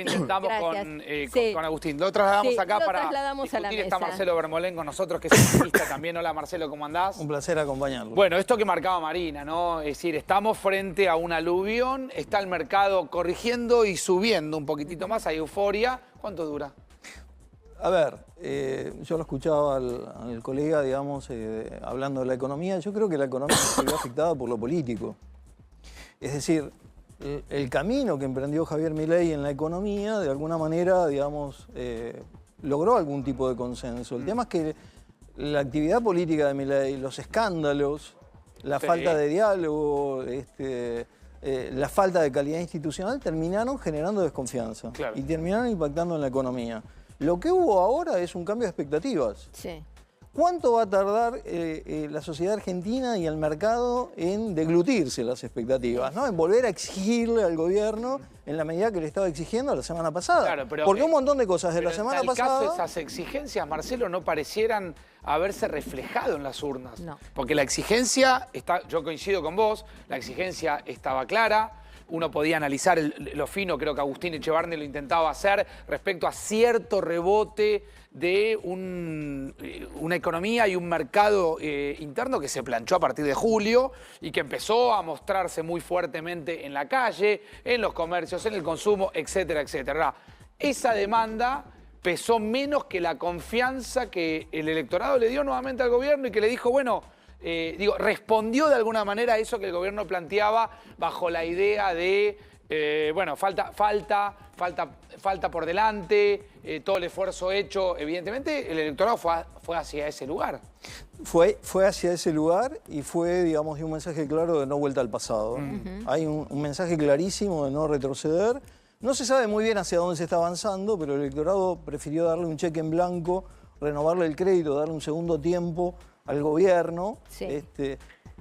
intentamos Sí. con Agustín. Lo trasladamos acá lo para trasladamos a la discutir. Está mesa. Marcelo Bermolén con nosotros, que es economista también. Hola, Marcelo, ¿cómo andás? Un placer acompañarlo. Bueno, esto que marcaba Marina, ¿no? Es decir, estamos frente a un aluvión, está el mercado corrigiendo y subiendo un poquitito más, hay euforia. ¿Cuánto dura? A ver, yo lo escuchaba al colega, digamos, hablando de la economía. Yo creo que la economía se vio afectada por lo político. Es decir, el camino que emprendió Javier Milei en la economía, de alguna manera, digamos, logró algún tipo de consenso. El tema es que la actividad política de Milei, los escándalos, la falta de diálogo, la falta de calidad institucional terminaron generando desconfianza y terminaron impactando en la economía. Lo que hubo ahora es un cambio de expectativas. Sí. ¿Cuánto va a tardar la sociedad argentina y el mercado en deglutirse las expectativas, ¿no? En volver a exigirle al gobierno en la medida que le estaba exigiendo la semana pasada? Claro, pero, porque un montón de cosas de la semana en tal pasada... caso, esas exigencias, Marcelo, no parecieran haberse reflejado en las urnas. No. Porque la exigencia, yo coincido con vos, la exigencia estaba clara. Uno podía analizar lo fino, creo que Agustín Echevarne lo intentaba hacer, respecto a cierto rebote de una economía y un mercado interno que se planchó a partir de julio y que empezó a mostrarse muy fuertemente en la calle, en los comercios, en el consumo, etcétera, etcétera. Esa demanda pesó menos que la confianza que el electorado le dio nuevamente al gobierno y que le dijo, bueno, respondió de alguna manera a eso que el gobierno planteaba bajo la idea de, bueno, falta por delante, todo el esfuerzo hecho. Evidentemente, el electorado fue hacia ese lugar. Fue hacia ese lugar y fue, digamos, un mensaje claro de no vuelta al pasado. Hay un mensaje clarísimo de no retroceder. No se sabe muy bien hacia dónde se está avanzando, pero el electorado prefirió darle un cheque en blanco, renovarle el crédito, darle un segundo tiempo al gobierno. Sí.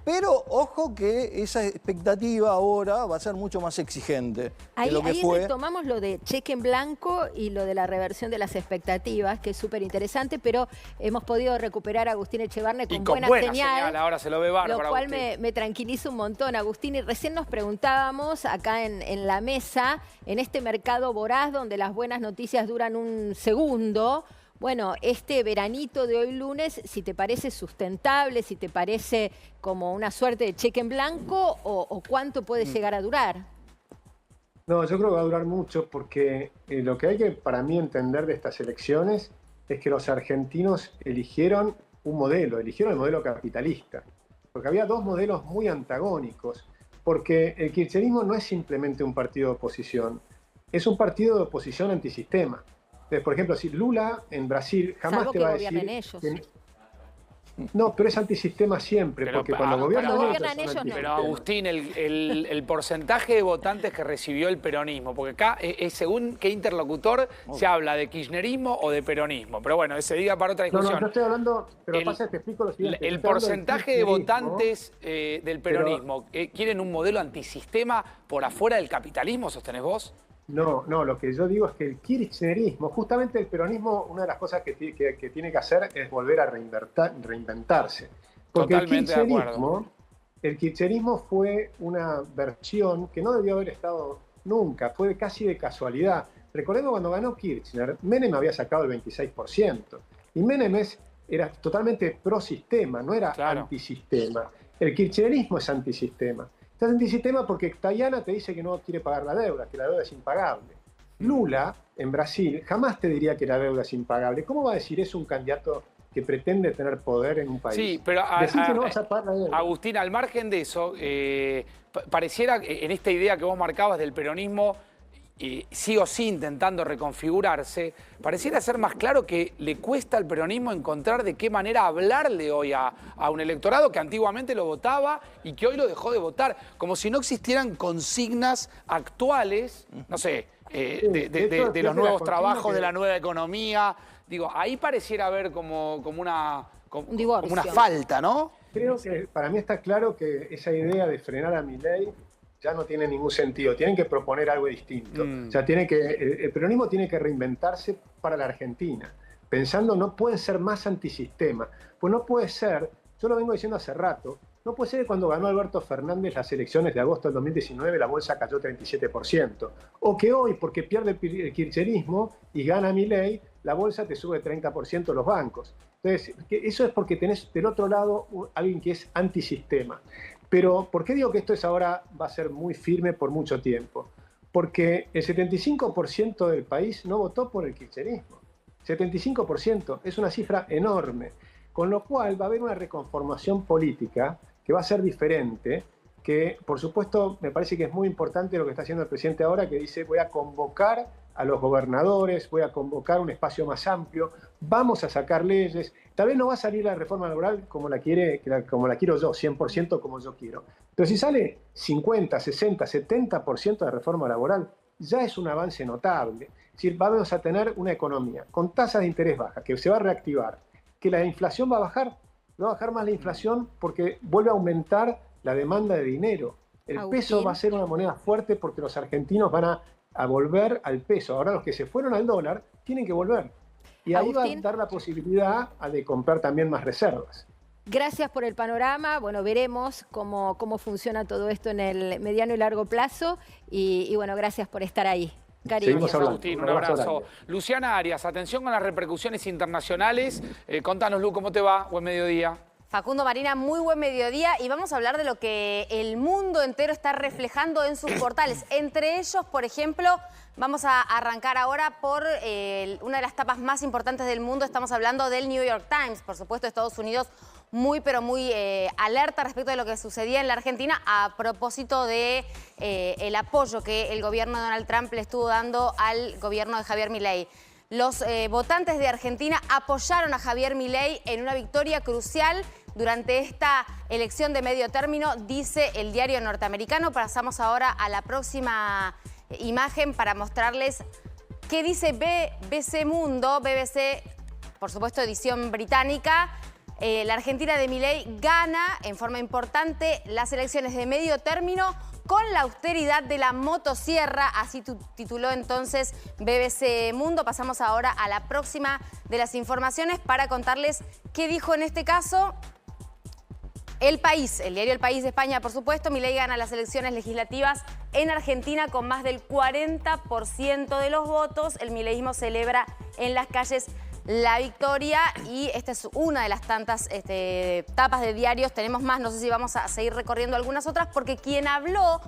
Pero ojo que esa expectativa ahora va a ser mucho más exigente Ahí, que lo que ahí fue. retomamos lo de cheque en blanco y lo de la reversión de las expectativas, que es súper interesante, pero hemos podido recuperar a Agustín Echevarne con, buena señal. Ahora se lo ve bárbaro, lo cual Agustín. me tranquiliza un montón, Agustín. Y recién nos preguntábamos acá en la mesa, en este mercado voraz donde las buenas noticias duran un segundo. Bueno, este veranito de hoy lunes, si te parece sustentable, si te parece como una suerte de cheque en blanco o cuánto puede llegar a durar. No, yo creo que va a durar mucho porque lo que hay que, para mí, entender de estas elecciones es que los argentinos eligieron un modelo, eligieron el modelo capitalista. Porque había dos modelos muy antagónicos. Porque el kirchnerismo no es simplemente un partido de oposición, es un partido de oposición antisistema. Entonces, por ejemplo, si Lula en Brasil jamás te va a decir... Ellos. No, pero es antisistema siempre, porque cuando gobiernan ellos no. Pero Agustín, el porcentaje de votantes que recibió el peronismo, porque acá es según qué interlocutor se habla de kirchnerismo o de peronismo. Pero bueno, se diga para otra discusión. No, yo estoy hablando, pero pasa que te explico lo siguiente. El porcentaje de votantes del peronismo, ¿quieren un modelo antisistema por afuera del capitalismo, sostenés vos? No, lo que yo digo es que el kirchnerismo, justamente el peronismo, una de las cosas que tiene que hacer es volver a reinventarse. Porque totalmente de acuerdo. El kirchnerismo fue una versión que no debió haber estado nunca, fue casi de casualidad. Recordemos cuando ganó Kirchner, Menem había sacado el 26%. Y Menem era totalmente pro-sistema, no era antisistema. El kirchnerismo es antisistema. Estás antisistema porque Tayana te dice que no quiere pagar la deuda, que la deuda es impagable. Lula, en Brasil, jamás te diría que la deuda es impagable. ¿Cómo va a decir eso un candidato que pretende tener poder en un país? Sí, pero decir que no vas a pagar la deuda. Agustín, al margen de eso, pareciera en esta idea que vos marcabas del peronismo, sí o sí intentando reconfigurarse, pareciera ser más claro que le cuesta al peronismo encontrar de qué manera hablarle hoy a un electorado que antiguamente lo votaba y que hoy lo dejó de votar, como si no existieran consignas actuales, no sé, de los nuevos trabajos, de la nueva economía. Digo, ahí pareciera haber como una falta, ¿no? Creo que para mí está claro que esa idea de frenar a Milei ya no tiene ningún sentido. Tienen que proponer algo distinto. O sea, el peronismo tiene que reinventarse para la Argentina. Pensando, no pueden ser más antisistema. Pues no puede ser, yo lo vengo diciendo hace rato, No puede ser que cuando ganó Alberto Fernández las elecciones de agosto del 2019 la bolsa cayó 37%. O que hoy, porque pierde el kirchnerismo y gana Milei, la bolsa te sube 30% los bancos. Entonces, eso es porque tenés del otro lado alguien que es antisistema. Pero, ¿por qué digo que esto ahora va a ser muy firme por mucho tiempo? Porque el 75% del país no votó por el kirchnerismo. 75% es una cifra enorme. Con lo cual va a haber una reconformación política que va a ser diferente, que por supuesto me parece que es muy importante lo que está haciendo el presidente ahora, que dice voy a convocar a los gobernadores, voy a convocar un espacio más amplio, vamos a sacar leyes. Tal vez no va a salir la reforma laboral como la quiero yo, 100% como yo quiero. Pero si sale 50, 60, 70% de reforma laboral, ya es un avance notable. Es decir, vamos a tener una economía con tasas de interés bajas, que se va a reactivar, que la inflación va a bajar más la inflación porque vuelve a aumentar la demanda de dinero. El peso va a ser una moneda fuerte porque los argentinos van a volver al peso. Ahora los que se fueron al dólar tienen que volver. Y ahí va a dar la posibilidad de comprar también más reservas. Gracias por el panorama. Bueno, veremos cómo funciona todo esto en el mediano y largo plazo. Y bueno, gracias por estar ahí. Seguimos hablando. Agustín, un abrazo. Luciana Arias, atención con las repercusiones internacionales. Contanos, Lu, ¿cómo te va? Buen mediodía. Facundo, Marina, muy buen mediodía y vamos a hablar de lo que el mundo entero está reflejando en sus portales. Entre ellos, por ejemplo, vamos a arrancar ahora por una de las tapas más importantes del mundo. Estamos hablando del New York Times, por supuesto, Estados Unidos pero muy alerta respecto de lo que sucedía en la Argentina a propósito de el apoyo que el gobierno de Donald Trump le estuvo dando al gobierno de Javier Milei. Los votantes de Argentina apoyaron a Javier Milei en una victoria crucial durante esta elección de medio término, dice el diario norteamericano. Pasamos ahora a la próxima imagen para mostrarles qué dice BBC Mundo, BBC, por supuesto, edición británica. La Argentina de Milei gana en forma importante las elecciones de medio término con la austeridad de la motosierra, así tituló entonces BBC Mundo. Pasamos ahora a la próxima de las informaciones para contarles qué dijo en este caso El País, el diario El País de España, por supuesto. Milei gana las elecciones legislativas en Argentina con más del 40% de los votos. El mileísmo celebra en las calles la victoria y esta es una de las tantas tapas de diarios. Tenemos más, no sé si vamos a seguir recorriendo algunas otras, porque quien habló,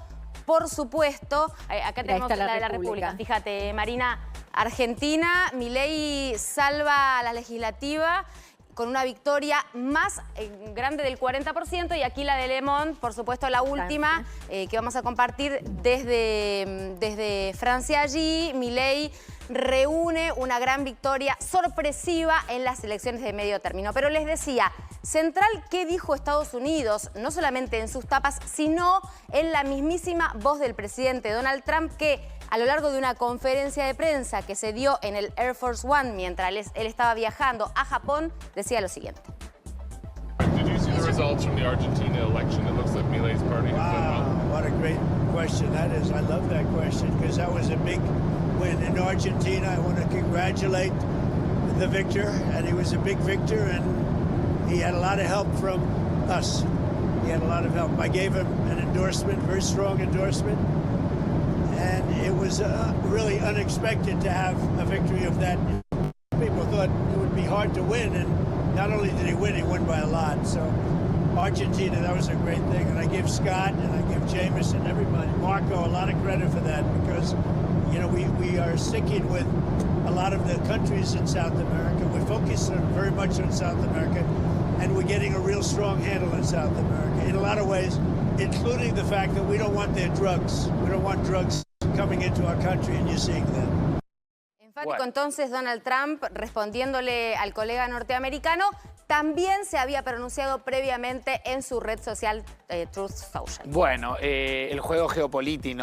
por supuesto, acá tenemos la de la República. Fíjate, Marina, Argentina, Milei salva a la legislativa con una victoria más grande del 40%, y aquí la de Le Monde, por supuesto, la última, que vamos a compartir desde Francia. Allí, Milei reúne una gran victoria sorpresiva en las elecciones de medio término. Pero les decía, central, ¿qué dijo Estados Unidos? No solamente en sus tapas, sino en la mismísima voz del presidente Donald Trump, que a lo largo de una conferencia de prensa que se dio en el Air Force One mientras él estaba viajando a Japón, decía lo siguiente. Did you see the results from the Argentina election? It looks like Milei's party has done well. What a great question that is. I love that question because that was a big win in Argentina. I want to congratulate the victor, and he was a big victor, and he had a lot of help from us. He had a lot of help. I gave him an endorsement, very strong endorsement, and it was really unexpected to have a victory of that. People thought it would be hard to win, and not only did he won by a lot. So Argentina, that was a great thing, and I give Scott and I give Jameis and everybody, Marco, a lot of credit for that because, you know, we are sticking with a lot of the countries in South America. We're focusing very much on South America, and we're getting a real strong handle in South America in a lot of ways, including the fact that we don't want their drugs. We don't want drugs coming into our country, and you're seeing that. Enfático entonces Donald Trump respondiéndole al colega norteamericano. También se había pronunciado previamente en su red social Truth Social. Bueno, el juego geopolítico,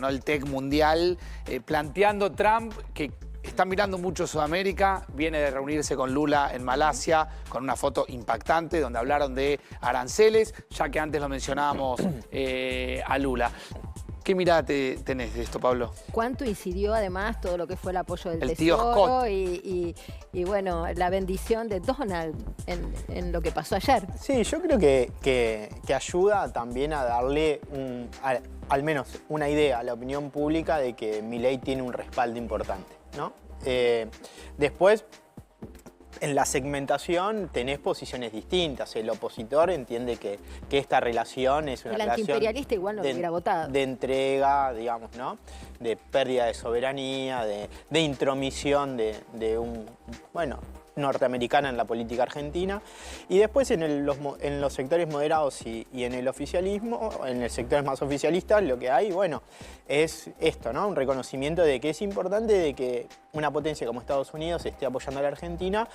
¿no? El tech mundial, planteando Trump que está mirando mucho Sudamérica, viene de reunirse con Lula en Malasia, con una foto impactante donde hablaron de aranceles, ya que antes lo mencionábamos a Lula. ¿Qué mirada tenés de esto, Pablo? ¿Cuánto incidió además todo lo que fue el apoyo del El tío Tesoro Scott. y bueno, la bendición de Donald en lo que pasó ayer? Sí, yo creo que ayuda también a darle al menos una idea a la opinión pública de que Milei tiene un respaldo importante, ¿no? Después, en la segmentación tenés posiciones distintas. El opositor entiende que esta relación es una El relación antiimperialista igual no lo hubiera votado. de entrega, digamos, ¿no? De pérdida de soberanía, de intromisión de un, bueno, norteamericana en la política argentina. Y después en los sectores moderados y en el oficialismo, en los sectores más oficialistas, lo que hay, bueno, es esto, ¿no? Un reconocimiento de que es importante de que una potencia como Estados Unidos esté apoyando a la Argentina,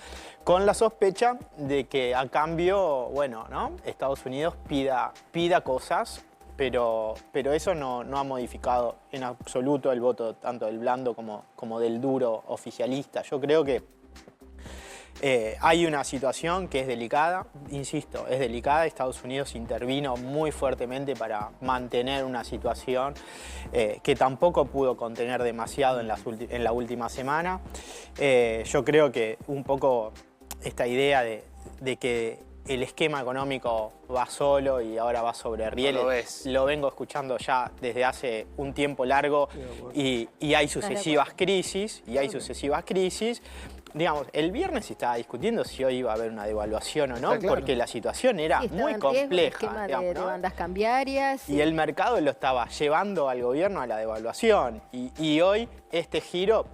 con la sospecha de que a cambio, bueno, ¿no? Estados Unidos pida cosas, pero eso no ha modificado en absoluto el voto tanto del blando como del duro oficialista. Yo creo que hay una situación que es delicada, insisto, es delicada. Estados Unidos intervino muy fuertemente para mantener una situación que tampoco pudo contener demasiado en la última semana. Yo creo que un poco esta idea de que el esquema económico va solo y ahora va sobre rieles, lo vengo escuchando ya desde hace un tiempo largo y hay sucesivas crisis, Digamos, el viernes se estaba discutiendo si hoy iba a haber una devaluación o no, Claro. porque la situación era muy compleja. Esquema digamos, de ¿no? bandas cambiarias. Y el mercado lo estaba llevando al gobierno a la devaluación. Y hoy este giro,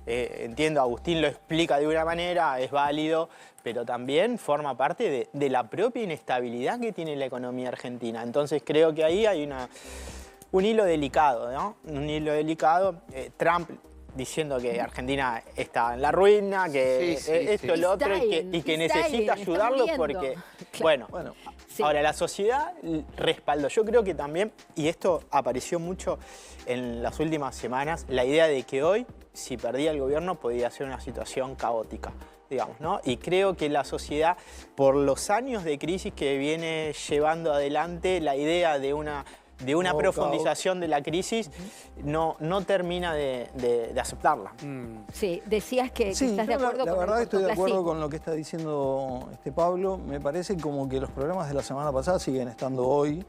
entiendo, Agustín lo explica de una manera, es válido, pero también forma parte de la propia inestabilidad que tiene la economía argentina. Entonces creo que ahí hay un hilo delicado, ¿no? Un hilo delicado. Trump diciendo que Argentina está en la ruina, que esto, lo otro, y que necesita ayudarlo porque, claro. bueno, Sí. Ahora la sociedad respaldó. Yo creo que también, y esto apareció mucho en las últimas semanas, la idea de que hoy, si perdía el gobierno, podía ser una situación caótica, digamos, ¿no? Y creo que la sociedad, por los años de crisis que viene llevando adelante, la idea de una profundización de la crisis no termina de aceptarla. Sí, decías que estás de acuerdo la con verdad el estoy de acuerdo cortoplacismo. con lo que está diciendo Pablo. Me parece como que los problemas de la semana pasada siguen estando hoy.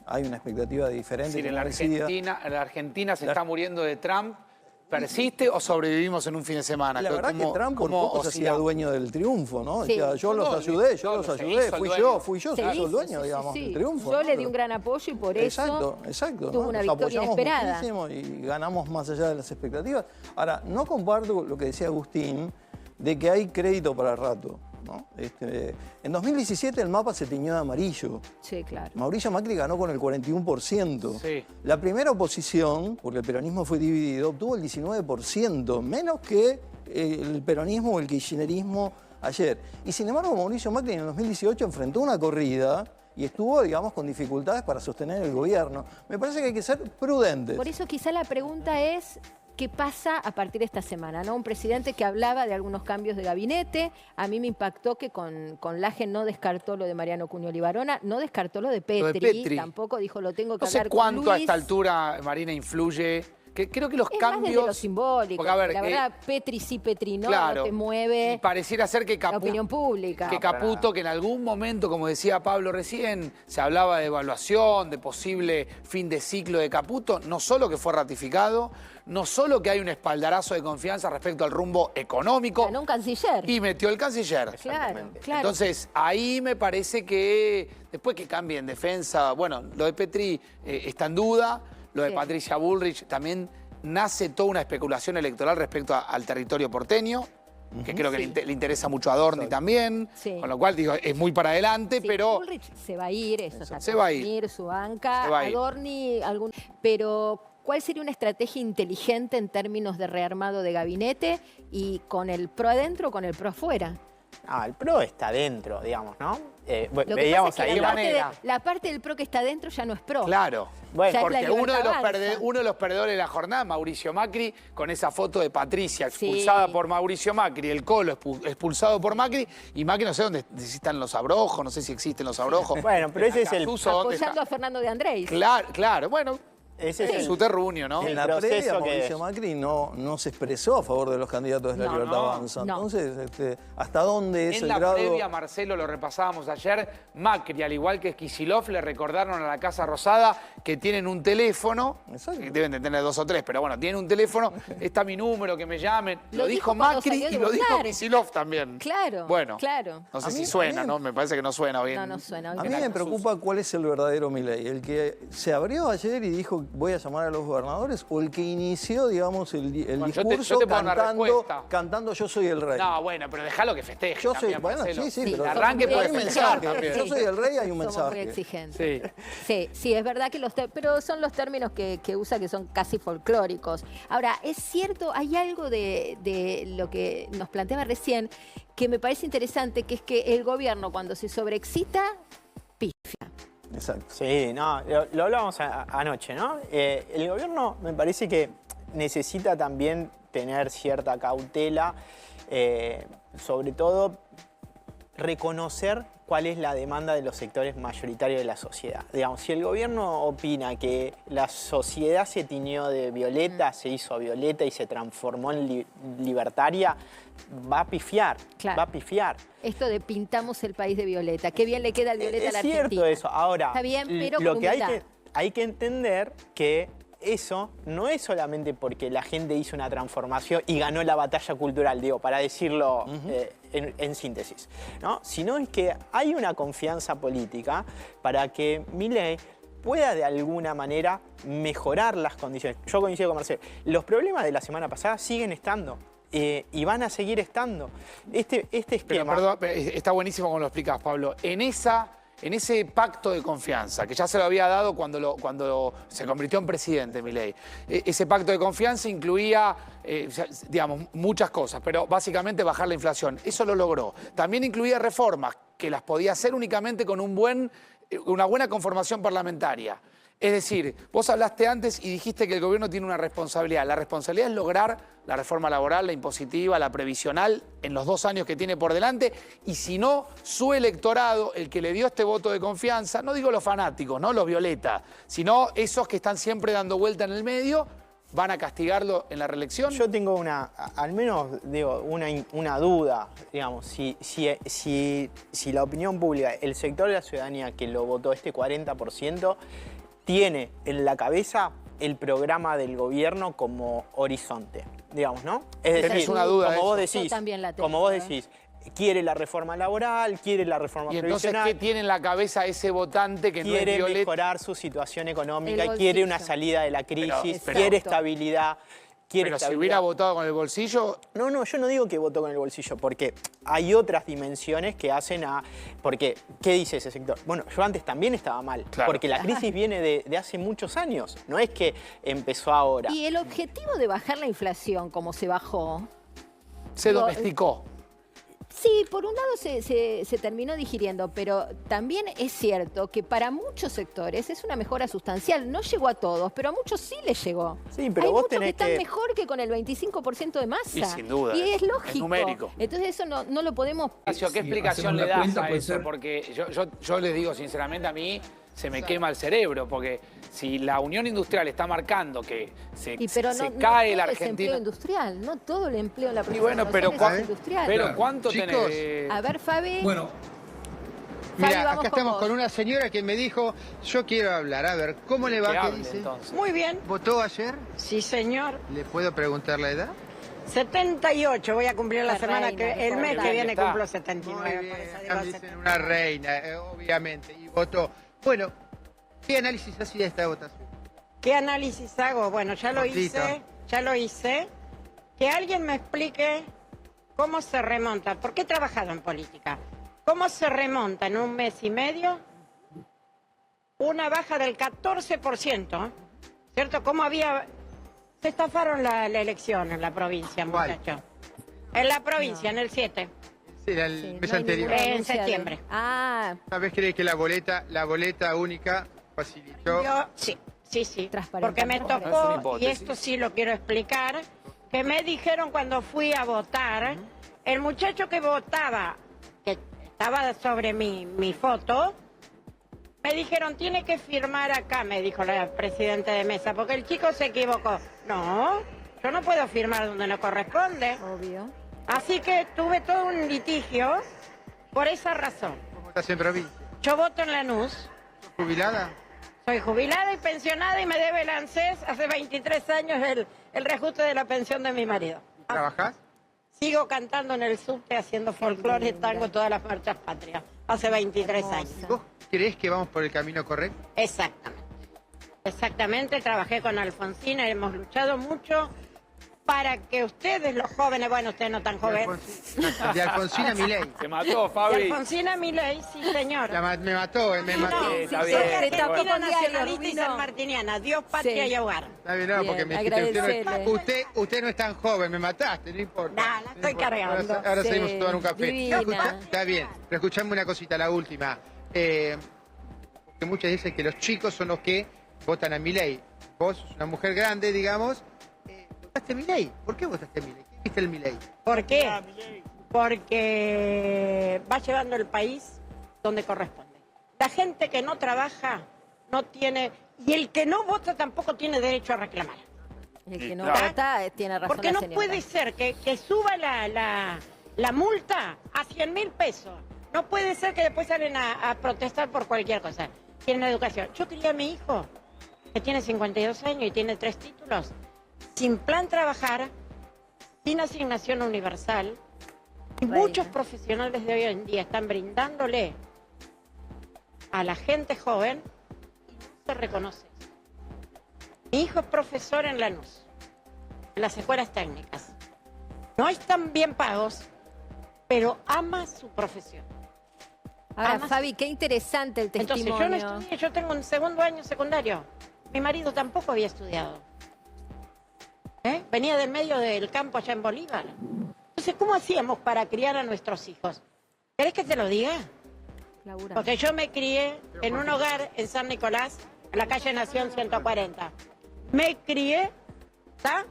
Hay una expectativa diferente. Es decir, como la Argentina se está muriendo de Trump. ¿Persiste o sobrevivimos en un fin de semana? La verdad que Trump por poco se hacía dueño del triunfo, ¿no? Sí. Decía, yo los ayudé, fui yo, se hizo el dueño, digamos, del triunfo. Yo ¿no? le di un gran apoyo y por eso Exacto, tuvo ¿no? una Nos victoria apoyamos inesperada. muchísimo y ganamos más allá de las expectativas. Ahora, no comparto lo que decía Agustín, de que hay crédito para rato, ¿no? En 2017 el mapa se tiñó de amarillo. Sí, claro. Mauricio Macri ganó con el 41%. Sí. La primera oposición, porque el peronismo fue dividido, obtuvo el 19%, menos que el peronismo o el kirchnerismo ayer. Y sin embargo, Mauricio Macri en el 2018 enfrentó una corrida y estuvo, digamos, con dificultades para sostener el gobierno. Me parece que hay que ser prudentes. Por eso quizá la pregunta es, ¿qué pasa a partir de esta semana? ¿No? Un presidente que hablaba de algunos cambios de gabinete. A mí me impactó que con Laje no descartó lo de Mariano Cunio Libarona, no descartó lo de Petri. Tampoco dijo, lo tengo que No sé hablar con cuánto Luis. a esta altura, Marina, influye. Creo que los Es cambios... más desde lo simbólico. Porque, a ver, la verdad, Petri sí, Petri no, claro, no te mueve y pareciera ser que la opinión pública. Que Caputo, que en algún momento, como decía Pablo recién, se hablaba de evaluación, de posible fin de ciclo de Caputo, no solo que fue ratificado, no solo que hay un espaldarazo de confianza respecto al rumbo económico. Ganó un canciller. Y metió el canciller. Claro. Entonces, ahí me parece que después que cambie en defensa, bueno, lo de Petri está en duda, lo de Patricia Bullrich también nace toda una especulación electoral respecto al territorio porteño, que creo que le interesa mucho a Adorni también, con lo cual digo, es muy para adelante, pero... Bullrich se va a ir, eso está se va a ir. su banca, Se va a ir. Adorni, pero ¿cuál sería una estrategia inteligente en términos de rearmado de gabinete y con el pro adentro o con el pro afuera? el PRO está dentro, digamos, ¿no? Lo que Veíamos pasa es que ahí la parte del PRO que está dentro ya no es PRO. Claro. Bueno, Ya es la Porque uno Libertad de los perdedores de la jornada, Mauricio Macri, con esa foto de Patricia expulsada Sí. por Mauricio Macri, el Colo expulsado por Macri, y Macri no sé dónde si están los abrojos, no sé si existen los abrojos. Bueno, pero ese es el... Casuso, ¿dónde Apoyando está? a Fernando de Andrés. Claro, bueno, Ese es su terruño, ¿no? En la proceso previa, que Mauricio es. Macri no se expresó a favor de los candidatos de la No, Libertad no, Avanza. no. Entonces, ¿hasta dónde es En el la grado? previa, Marcelo, lo repasábamos ayer, Macri, al igual que Kicillof, le recordaron a la Casa Rosada que tienen un teléfono, Exacto. que deben de tener 2 o 3, pero bueno, tienen un teléfono, está mi número, que me llamen. Lo Lo dijo dijo cuando Macri salió de y lo dijo votar. Kicillof también. Claro, Bueno, claro. no sé A si mí- suena, a mí- ¿no? Me parece que no suena bien. No suena. A mí me preocupa cuál es el verdadero Milei, el que se abrió ayer y dijo voy a llamar a los gobernadores, o el que inició, digamos, el Bueno, yo discurso te pongo una respuesta. cantando yo soy el rey. No, bueno, pero déjalo que festeje. Yo soy, también, bueno, Marcelo. sí, Sí, pero el arranque somos puede muy festejar exigentes. también. Yo soy el rey, hay un Somos muy mensaje. exigentes. Sí. Sí, es verdad que pero son los términos que usa que son casi folclóricos. Ahora, es cierto, hay algo de lo que nos planteaba recién que me parece interesante, que es que el gobierno cuando se sobreexcita, pifia. Exacto. Sí, no, lo hablábamos anoche, ¿no? El gobierno me parece que necesita también tener cierta cautela, sobre todo reconocer cuál es la demanda de los sectores mayoritarios de la sociedad. Digamos, si el gobierno opina que la sociedad se tiñó de violeta, se hizo violeta y se transformó en libertaria, va a pifiar, Claro. va a pifiar. Esto de pintamos el país de violeta. Qué bien le queda el violeta a la Es cierto Argentina. eso. Ahora, Está bien, pero lo con que humildad. hay que entender que eso no es solamente porque la gente hizo una transformación y ganó la batalla cultural, digo, para decirlo en síntesis, ¿no? Sino es que hay una confianza política para que Milei pueda de alguna manera mejorar las condiciones. Yo coincido con Marcelo. Los problemas de la semana pasada siguen estando. Y van a seguir estando. Este Pero, esquema... perdón, está buenísimo como lo explicás, Pablo. En ese pacto de confianza, que ya se lo había dado cuando se convirtió en presidente, Milei, ese pacto de confianza incluía, digamos, muchas cosas, pero básicamente bajar la inflación. Eso lo logró. También incluía reformas que las podía hacer únicamente con una buena conformación parlamentaria. Es decir, vos hablaste antes y dijiste que el gobierno tiene una responsabilidad. La responsabilidad es lograr la reforma laboral, la impositiva, la previsional en los 2 años que tiene por delante. Y si no, su electorado, el que le dio este voto de confianza, no digo los fanáticos, no los violeta, sino esos que están siempre dando vuelta en el medio, van a castigarlo en la reelección. Yo tengo al menos digo, una duda, digamos, si la opinión pública, el sector de la ciudadanía que lo votó, este 40%, tiene en la cabeza el programa del gobierno como horizonte, digamos, ¿no? Es Tenés decir, una duda de como vos eso. decís, Yo también la tengo, como vos decís, quiere la reforma laboral, quiere la reforma Y entonces, previsional, ¿qué tiene en la cabeza ese votante que no es quiere violeta? mejorar su situación económica, El quiere una bolsillo. salida de la crisis, Pero- quiere Exacto. estabilidad. Pero si hubiera votado con el bolsillo, No, yo no digo que votó con el bolsillo, porque hay otras dimensiones que hacen a... Porque, ¿qué dice ese sector? Bueno, yo antes también estaba mal, Claro. porque la crisis viene de hace muchos años, no es que empezó ahora. Y el objetivo de bajar la inflación, como se bajó, se Lo- domesticó. sí, por un lado se terminó digiriendo, pero también es cierto que para muchos sectores es una mejora sustancial. No llegó a todos, pero a muchos sí les llegó. Sí, pero Hay vos muchos que tenés están que- mejor que con el 25% de masa. Y sin duda, Y es es lógico. numérico. Entonces eso no lo podemos... Ignacio, ¿qué Sí, explicación hacemos le la das cuenta, a puede eso? ser. Porque yo les digo sinceramente, a mí se me quema el cerebro, porque si la Unión Industrial está marcando que se Pero se no cae la todo es empleo Argentina... industrial, no todo el empleo en la Y bueno, pero, es industrial. pero ¿cuánto Chicos, tenés de- A ver, Fabi. Bueno, Fabi, Mira, vamos acá con estamos vos. con una señora que me dijo, yo quiero hablar. A ver, ¿cómo le que va? ¿Qué hable, dice? entonces? Muy bien, ¿Votó ayer? sí señor. ¿Le puedo preguntar la edad? 78 voy a cumplir la La semana reina, que el mes bien que viene está. cumplo Muy 79. bien, por eso digo acá me dicen 70. una reina, obviamente, y votó. Bueno, ¿qué análisis hacía esta votación? ¿Qué análisis hago? Bueno, ya lo Cortito. hice, ya lo hice. Que alguien me explique cómo se remonta, porque he trabajado en política, cómo se remonta en un mes y medio una baja del 14%, ¿cierto? ¿Cómo había... Se estafaron la elección en la provincia, ¿Cuál? muchachos. En la provincia, en el 7. Sí, mes no hay anterior. ninguna En denuncia de- septiembre. Ah, Una vez creí que la boleta única facilitó. Sí. Transparentar. Porque me Es una tocó, y hipótesis. esto sí lo quiero explicar, que me dijeron cuando fui a votar, el muchacho que votaba, que estaba sobre mi foto, me dijeron, tiene que firmar acá, me dijo la presidenta de mesa, porque el chico se equivocó. No, yo no puedo firmar donde no corresponde. obvio. Así que tuve todo un litigio por esa razón. ¿Cómo estás en provincia? Yo voto en Lanús. ¿Sos jubilada? Soy jubilada y pensionada y me debe el ANSES hace 23 años el reajuste de la pensión de mi marido. ¿Trabajás? Sigo cantando en el subte, haciendo folclore y tango todas las marchas patrias. Hace 23 años. ¿Vos creés que vamos por el camino correcto? Exactamente. Exactamente, trabajé con Alfonsina, hemos luchado mucho para que ustedes, los jóvenes, bueno, ustedes no tan jóvenes. De Alfonsina Milei. Te mató, De Fabi. Alfonsina Milei, sí, señor. Me mató, me mató. No, está soy bien. argentina, Te tapó con nacionalista diario, y Rubino. sanmartiniana. Dios, patria Sí. y hogar. Está bien, no, porque Bien, me dijiste, agradecele. usted no es tan joven, me mataste, no importa. Nah, la estoy importa. cargando. Ahora Sí, salimos a tomar un café. divina. Está bien, pero escuchame una cosita, la última. Porque muchas dicen que los chicos son los que votan a Milei. Vos sos una mujer grande, digamos. ¿Votaste Milei? ¿Por qué votaste Milei? ¿Qué viste el Milei? ¿Por qué? Porque va llevando el país donde corresponde. La gente que no trabaja no tiene... Y el que no vota tampoco tiene derecho a reclamar. El que no Claro. vota tiene razón Porque la no señora. puede ser que suba la multa a 100.000 pesos. No puede ser que después salen a protestar por cualquier cosa. Quieren educación. Yo quería a mi hijo, que tiene 52 años y tiene 3 títulos, sin plan trabajar, sin asignación universal. Y Reina. muchos profesionales de hoy en día están brindándole a la gente joven y no se reconoce. Mi hijo es profesor en Lanús, en las escuelas técnicas. No están bien pagos, pero ama su profesión. Ahora, Además- Fabi, qué interesante el Entonces testimonio. yo no estudié, yo tengo un segundo año secundario. Mi marido tampoco había estudiado. Venía del medio del campo allá en Bolívar. Entonces, ¿cómo hacíamos para criar a nuestros hijos? ¿Querés que te lo diga? Laura. Porque yo me crié en un hogar en San Nicolás, en la calle Nación 140. Me crié, ¿está?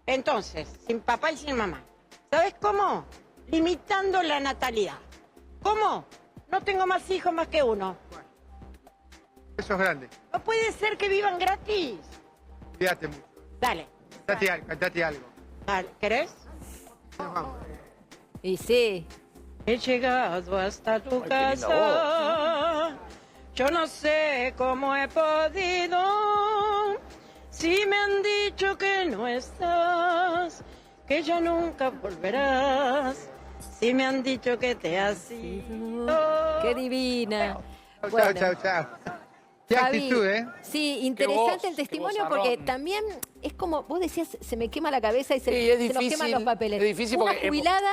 Entonces, sin papá y sin mamá. ¿Sabes cómo? Limitando la natalidad. ¿Cómo? No tengo más hijos más que uno. Eso es grande. No puede ser que vivan gratis. Cuídate mucho. Dale, Cantate algo. dale. ¿Querés? Nos vamos. Y sí. He llegado hasta tu Ay, qué linda casa. Yo no sé cómo he podido. Si me han dicho que no estás, que ya nunca volverás. Si me han dicho que te has ido. Qué divina. Chao, Bueno. chao, chao. Qué Fabi, actitud, ¿eh? Sí, Qué interesante voz, el testimonio qué porque vozarrón. también es como, vos decías, se me quema la cabeza y se, Sí, es se nos difícil, queman los papeles. es difícil Una porque jubilada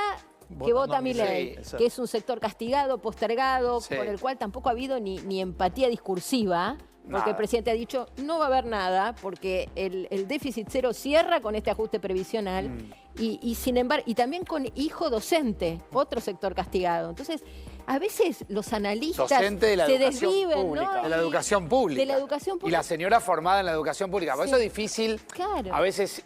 que Votando vota a a mi Milei, ley, sí, que es un sector castigado, postergado, Sí. por el cual tampoco ha habido ni empatía discursiva, porque Nada. el presidente ha dicho no va a haber nada, porque el déficit cero cierra con este ajuste previsional y sin embargo, y también con hijo docente, otro sector castigado. Entonces, a veces los analistas Docente de la se educación desviven, pública. ¿no? De la Y- educación pública. De la educación Y pública. la señora formada en la educación pública. Por Sí. eso es difícil Claro. a veces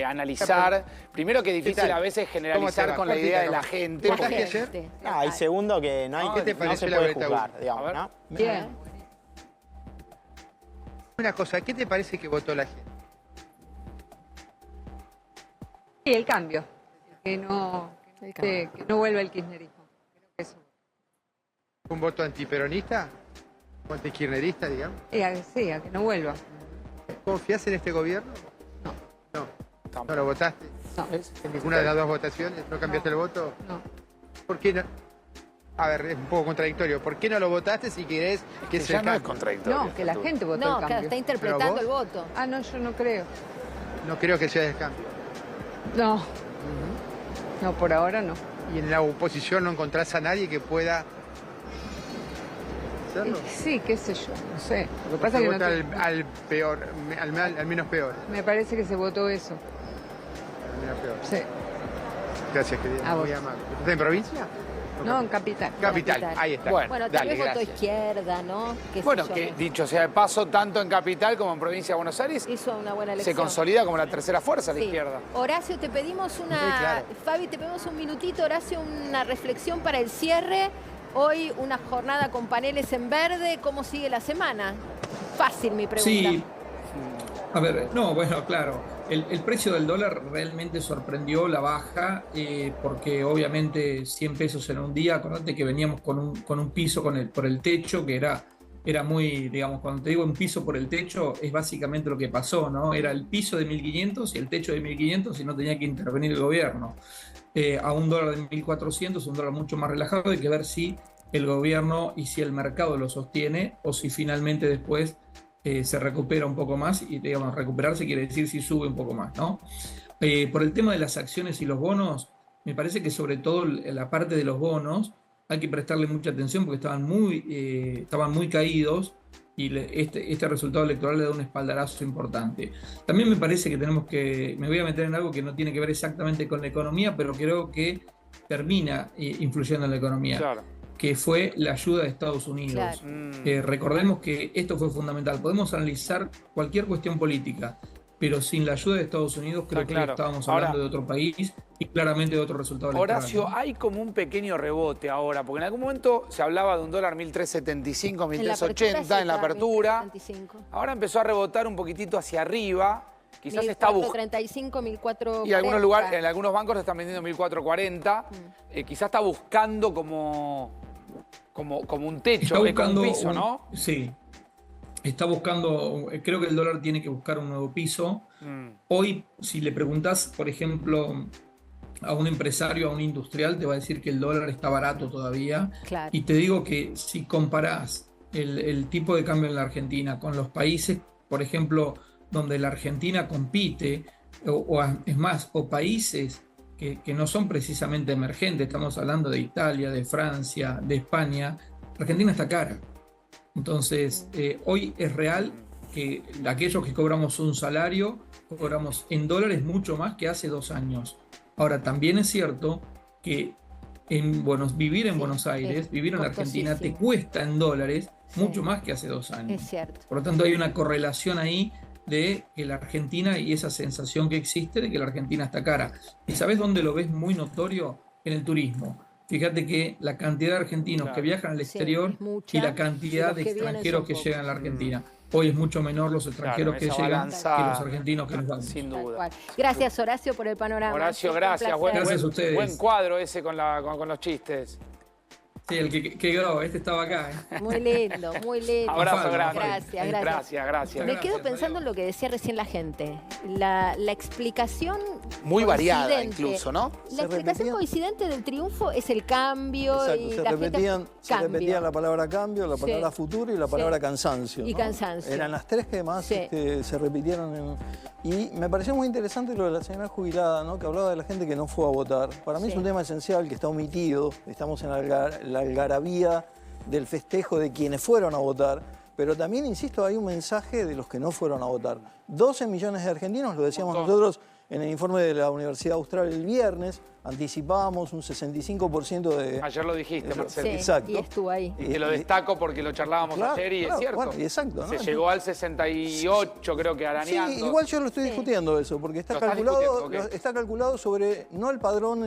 analizar. Primero que es difícil tal? a veces ¿Cómo te generalizar va? con la idea de la Platícalo. gente. ¿Votaste porque- ayer? Gente. No, y segundo que no, ¿Qué te no pareció se la puede boleta juzgar, única? digamos, A ver. ¿no? Bien. Una cosa, ¿qué te parece que votó la gente? Sí, el cambio. Que no, El cambio. que no vuelva el kirchnerismo. Creo que eso. ¿Un voto antiperonista? ¿O antikirchnerista, digamos? Sí, a que no vuelva. ¿Confías en este gobierno? No. ¿No lo votaste? No, ¿En ninguna de las dos votaciones? ¿No cambiaste el voto? no. ¿Por qué no? A ver, es un poco contradictorio. ¿Por qué no lo votaste si querés que Que se ya no es cambie? contradictorio. No, que la gente votó No, el claro, cambio. está interpretando ¿Pero el vos? voto. Ah, no, yo no creo. No creo que sea el cambio. No. No, por ahora no. ¿Y en la oposición no encontrás a nadie que pueda hacerlo? Sí, qué sé yo, no sé. Lo que pasa es Se que no vota te- al peor, al menos peor. me parece que se votó eso. Al menos peor. Sí. Gracias, querida. A vos. Muy amable. ¿Estás en provincia? No, en Capital. Capital, ahí está. Bueno, Bueno, tal dale, vez voto gracias. izquierda, ¿no? Qué sé Bueno, yo. que dicho sea de paso, tanto en Capital como en Provincia de Buenos Aires, Hizo una buena se elección. consolida como la tercera fuerza a la Sí. izquierda. Horacio, te pedimos una... Sí, claro. Fabi, te pedimos un minutito, Horacio, una reflexión para el cierre. Hoy una jornada con paneles en verde. ¿Cómo sigue la semana? Fácil mi pregunta. Sí, a ver, no, bueno, claro, el precio del dólar realmente sorprendió la baja, porque obviamente 100 pesos en un día, acordate que veníamos con un piso por el techo, que era muy, digamos, cuando te digo un piso por el techo, es básicamente lo que pasó, ¿no? Era el piso de 1.500 y el techo de 1.500 y no tenía que intervenir el gobierno. A un dólar de 1.400, un dólar mucho más relajado, hay que ver si el gobierno y si el mercado lo sostiene o si finalmente después se recupera un poco más, y digamos, recuperarse quiere decir si sube un poco más, ¿no? Por el tema de las acciones y los bonos, me parece que sobre todo en la parte de los bonos hay que prestarle mucha atención porque estaban muy caídos y este resultado electoral le da un espaldarazo importante. También me parece que me voy a meter en algo que no tiene que ver exactamente con la economía, pero creo que termina influyendo en la economía. Claro. Que fue la ayuda de Estados Unidos. Claro. Recordemos que esto fue fundamental. Podemos analizar cualquier cuestión política, pero sin la ayuda de Estados Unidos creo que estábamos hablando de otro país y claramente de otro resultado electoral. Horacio, hay como un pequeño rebote ahora, porque en algún momento se hablaba de un dólar 1.375, 1.380 en la apertura. 1.375. Ahora empezó a rebotar un poquitito hacia arriba. Quizás está buscando. 1.435, 1.440. Y en algunos bancos se están vendiendo 1.440. Quizás está buscando como un techo, como un piso, ¿no? Sí. Está buscando, creo que el dólar tiene que buscar un nuevo piso. Hoy, si le preguntás, por ejemplo, a un empresario, a un industrial, te va a decir que el dólar está barato todavía. Claro. Y te digo que si comparás el tipo de cambio en la Argentina con los países, por ejemplo, donde la Argentina compite, es más, o países que no son precisamente emergentes, estamos hablando de Italia, de Francia, de España, Argentina está cara. Entonces, hoy es real que aquellos que cobramos un salario, cobramos en dólares mucho más que hace 2 años. Ahora, también es cierto que vivir en Buenos Aires, vivir en la Argentina, te cuesta en dólares mucho más que hace 2 años. Es cierto. Por lo tanto, hay una correlación ahí de que la Argentina y esa sensación que existe de que la Argentina está cara. ¿Y sabes dónde lo ves muy notorio? En el turismo. Fíjate que la cantidad de argentinos que viajan al exterior y la cantidad de extranjeros que llegan a la Argentina. Hoy es mucho menor los extranjeros que llegan que los argentinos que nos van. Sin duda. Gracias, Horacio, por el panorama. Horacio, gracias. Gracias a ustedes. Buen cuadro ese con los chistes. Sí, el que quedó, estaba acá. Muy lindo, muy lindo. Abrazo grande. Gracias. Me quedo pensando en lo que decía recién la gente. La explicación muy variada coincidente. Incluso, ¿no? La explicación coincidente del triunfo es el cambio. Exacto, y se repetían la palabra cambio, la palabra futuro y la palabra cansancio. Y ¿no? cansancio. Eran las tres que más se repitieron. Y me pareció muy interesante lo de la señora jubilada, ¿no? Que hablaba de la gente que no fue a votar. Para mí es un tema esencial que está omitido. Estamos en la algarabía del festejo de quienes fueron a votar. Pero también, insisto, hay un mensaje de los que no fueron a votar. 12 millones de argentinos, lo decíamos nosotros en el informe de la Universidad Austral el viernes, anticipábamos un 65% de... Ayer lo dijiste, Marcelo. Sí, exacto. Y estuvo ahí. Y te lo destaco porque lo charlábamos ayer y es cierto. Bueno, exacto, ¿no? Se llegó al 68, creo que arañando. Sí, igual yo lo estoy discutiendo eso, porque está calculado sobre, no el padrón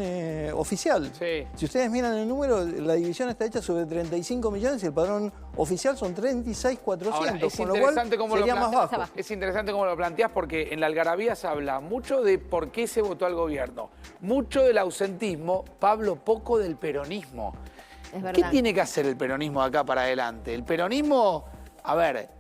oficial. Sí. Si ustedes miran el número, la división está hecha sobre 35 millones y el padrón oficial son 36.400, con lo cual sería más bajo. Es interesante cómo lo planteás porque en la algarabía se habla mucho de por qué se votó al gobierno, mucho del ausentismo, Pablo, poco del peronismo. Es verdad. ¿Qué tiene que hacer el peronismo de acá para adelante? El peronismo, a ver,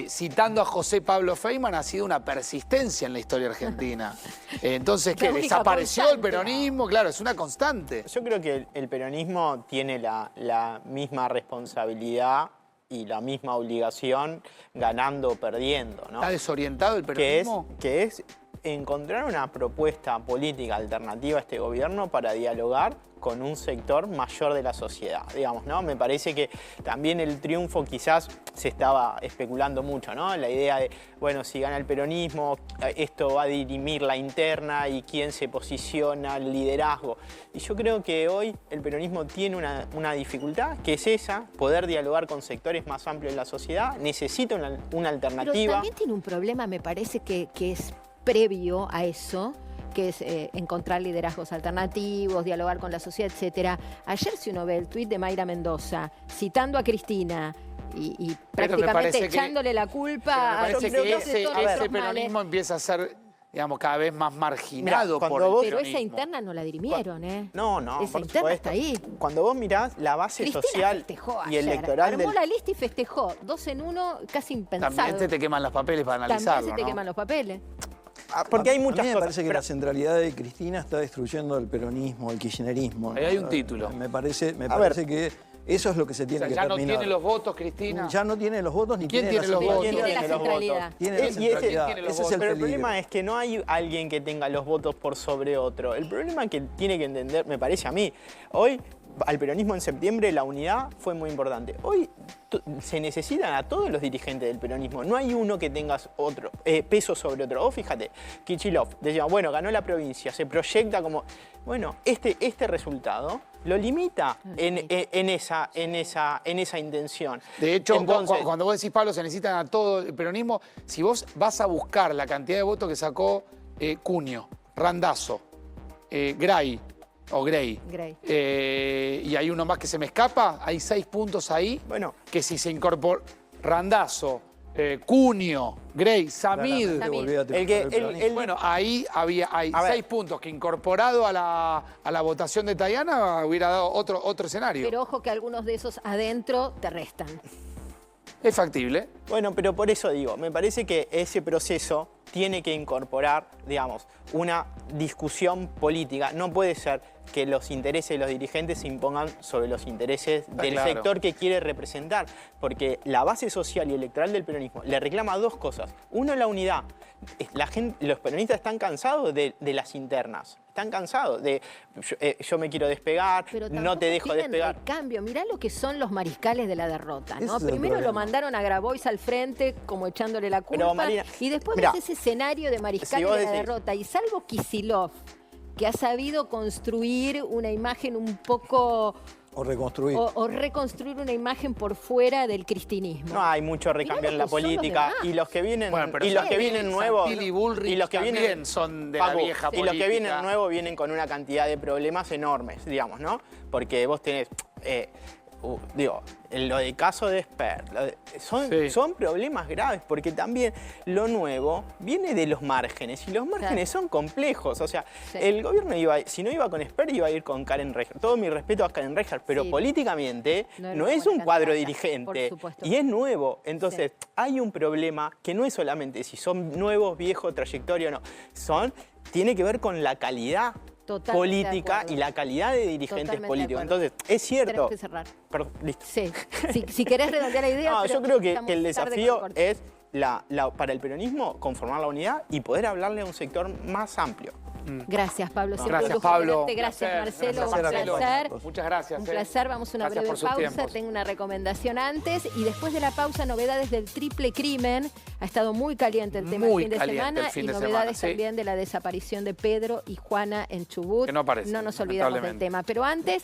citando a José Pablo Feynman, ha sido una persistencia en la historia argentina. Entonces, ¿qué? ¿Desapareció el peronismo? Claro, es una constante. Yo creo que el peronismo tiene la misma responsabilidad y la misma obligación ganando o perdiendo, ¿no? ¿Está desorientado el peronismo? Que es encontrar una propuesta política alternativa a este gobierno para dialogar con un sector mayor de la sociedad, digamos, ¿no? Me parece que también el triunfo quizás se estaba especulando mucho, ¿no? La idea de, bueno, si gana el peronismo, esto va a dirimir la interna y quién se posiciona, el liderazgo. Y yo creo que hoy el peronismo tiene una dificultad, que es esa, poder dialogar con sectores más amplios de la sociedad, necesita una alternativa. Pero también tiene un problema, me parece, que es previo a eso, que es encontrar liderazgos alternativos, dialogar con la sociedad, etcétera. Ayer, si uno ve el tuit de Mayra Mendoza, citando a Cristina y prácticamente echándole la culpa a los que ese peronismo empieza a ser, digamos, cada vez más marginado por el peronismo. Pero esa interna no la dirimieron, ¿eh? No, esa interna está ahí. Cuando vos mirás la base Cristina social y electoral armó la lista y festejó. 2 en 1, casi impensado. También se te queman los papeles para analizarlo, También se te queman los papeles. Porque hay muchas a mí me cosas. parece que la centralidad de Cristina está destruyendo el peronismo, el kirchnerismo. Ahí hay un título. Me parece que eso es lo que se tiene que ya terminar. no tiene los votos, Cristina. Ya no tiene los votos ni ¿Quién tiene tiene los votos? Tiene la centralidad. Tiene la centralidad. Ese es el Pero el peligro. problema es que no hay alguien que tenga los votos por sobre otro. El problema que tiene que entender, me parece a mí, hoy al peronismo en septiembre la unidad fue muy importante. Hoy se necesitan a todos los dirigentes del peronismo. No hay uno que tenga otro peso sobre otro. Vos fíjate, Kicillof decía, bueno, ganó la provincia, se proyecta como... Bueno, este resultado lo limita en esa intención. De hecho, entonces, cuando vos decís, Pablo, se necesitan a todo el peronismo, si vos vas a buscar la cantidad de votos que sacó Cunio, Randazzo, Gray, y hay uno más que se me escapa, hay 6 puntos ahí, bueno, que si se incorpora Randazzo, Cunio, Gray, Samid. Bueno, ahí hay 6 puntos que incorporado a la votación de Tayana hubiera dado otro escenario. Pero ojo que algunos de esos adentro te restan. Es factible. Bueno, pero por eso digo, me parece que ese proceso tiene que incorporar, digamos, una discusión política. No puede ser que los intereses de los dirigentes se impongan sobre los intereses del sector que quiere representar. Porque la base social y electoral del peronismo le reclama 2 cosas. Uno, la unidad. Los peronistas están cansados de las internas. Están cansados de yo me quiero despegar, no te dejo despegar. El cambio, mirá lo que son los mariscales de la derrota, ¿no? Ese es Primero lo mandaron a Grabois al frente, como echándole la culpa, Marina, y después mirá, ves ese escenario de mariscales de la derrota. Y salvo Kicillof, que ha sabido construir una imagen un poco... O reconstruir. O reconstruir una imagen por fuera del cristinismo. No hay mucho recambio en la política. Y los que vienen, nuevos. Y los que vienen son de la vieja política. Y los que vienen nuevos vienen con una cantidad de problemas enormes, digamos, ¿no? Porque vos tenés. Lo de caso de Esper, son problemas graves, porque también lo nuevo viene de los márgenes, y los márgenes son complejos. O sea, el gobierno si no iba con Esper, iba a ir con Karen Reijer. Todo mi respeto a Karen Reijer, pero políticamente no es un cuadro dirigente, y es nuevo. Entonces, hay un problema que no es solamente si son nuevos, viejos, trayectoria o no. Tiene que ver con la calidad política y la calidad de dirigentes políticos. Entonces, es cierto. Tenemos que cerrar. Perdón, listo. Sí. Si querés redondear la idea. No, pero yo creo que el tarde desafío con el es para el peronismo conformar la unidad y poder hablarle a un sector más amplio. Gracias, Pablo. Gracias, Pablo. Gracias, Marcelo. Un placer. Muchas gracias. Un placer. Vamos a una breve pausa. Tengo una recomendación antes. Y después de la pausa, novedades del triple crimen. Ha estado muy caliente el tema el fin de semana. Y novedades también de la desaparición de Pedro y Juana en Chubut. Que no aparece. No nos olvidamos del tema. Pero antes...